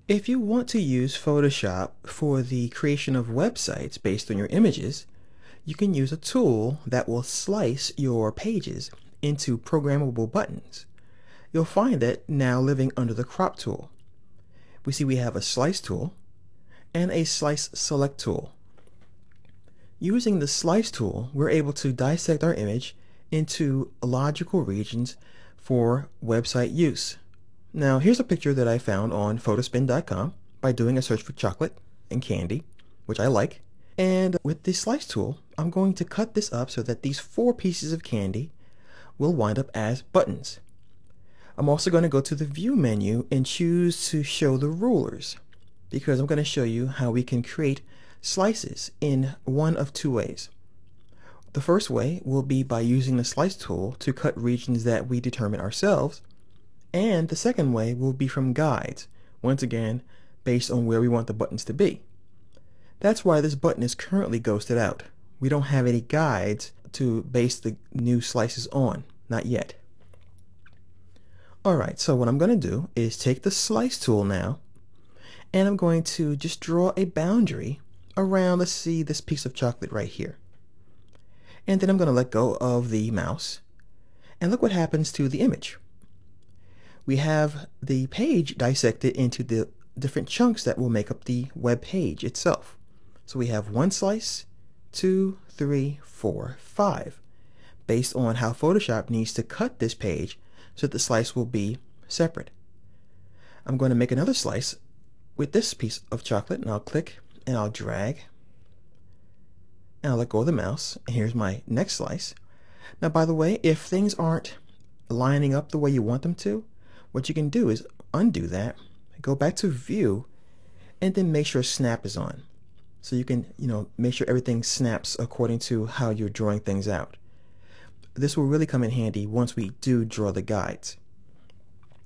If you want to use Photoshop for the creation of websites based on your images, you can use a tool that will slice your pages into programmable buttons. You'll find it now living under the crop tool. We have a slice tool and a slice select tool. Using the slice tool, we're able to dissect our image into logical regions for website use. Now, here's a picture that I found on photospin.com by doing a search for chocolate and candy, which I like. And with the slice tool, I'm going to cut this up so that these 4 pieces of candy will wind up as buttons. I'm also going to go to the View menu and choose to show the rulers, because I'm going to show you how we can create slices in one of 2 ways. The first way will be by using the slice tool to cut regions that we determine ourselves, and the second way will be from guides, once again based on where we want the buttons to be. That's why this button is currently ghosted out. We don't have any guides to base the new slices on, not yet. Alright, so what I'm going to do is take the slice tool now, and I'm going to just draw a boundary around, let's see, this piece of chocolate right here. And then I'm going to let go of the mouse, and look what happens to the image. We have the page dissected into the different chunks that will make up the web page itself. So we have 1 slice, 2, 3, 4, 5, based on how Photoshop needs to cut this page so that the slice will be separate. I'm going to make another slice with this piece of chocolate, and I'll click and I'll drag and I'll let go of the mouse, and here's my next slice. Now, by the way, if things aren't lining up the way you want them to, what you can do is undo that, go back to View, and then make sure Snap is on. So you can, make sure everything snaps according to how you're drawing things out. This will really come in handy once we do draw the guides.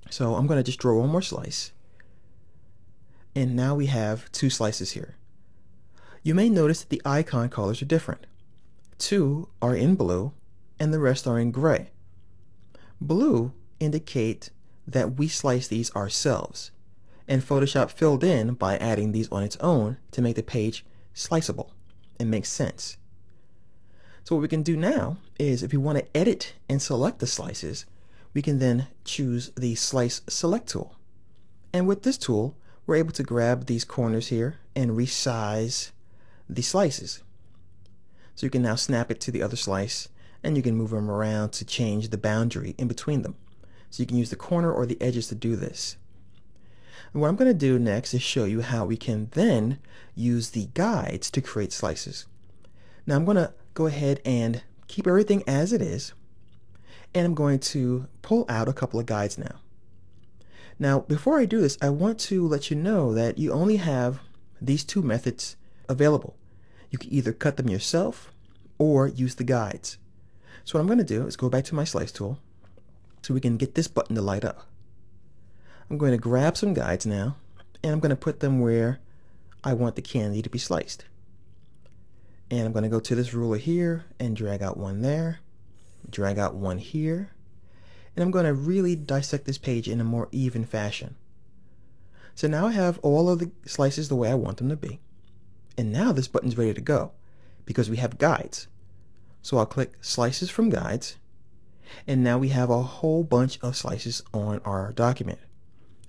So I'm going to just draw one more slice, and now we have 2 slices here. You may notice that the icon colors are different. 2 are in blue, and the rest are in gray. Blue indicate that we slice these ourselves, and Photoshop filled in by adding these on its own to make the page sliceable and make sense. So what we can do now is, if we want to edit and select the slices, we can then choose the Slice Select tool. And with this tool, we're able to grab these corners here and resize the slices. So you can now snap it to the other slice, and you can move them around to change the boundary in between them. So you can use the corner or the edges to do this. And what I'm going to do next is show you how we can then use the guides to create slices. Now I'm going to go ahead and keep everything as it is, and I'm going to pull out a couple of guides now. Now, before I do this, I want to let you know that you only have these 2 methods available. You can either cut them yourself or use the guides. So what I'm going to do is go back to my slice tool so we can get this button to light up. I'm going to grab some guides now, and I'm going to put them where I want the candy to be sliced. And I'm going to go to this ruler here and drag out one there, drag out one here, and I'm going to really dissect this page in a more even fashion. So now I have all of the slices the way I want them to be. And now this button's ready to go because we have guides. So I'll click Slices from Guides, and now we have a whole bunch of slices on our document.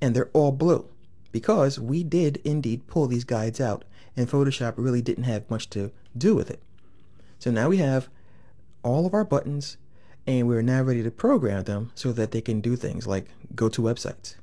And they're all blue because we did indeed pull these guides out, and Photoshop really didn't have much to do with it. So now we have all of our buttons, and we're now ready to program them so that they can do things like go to websites.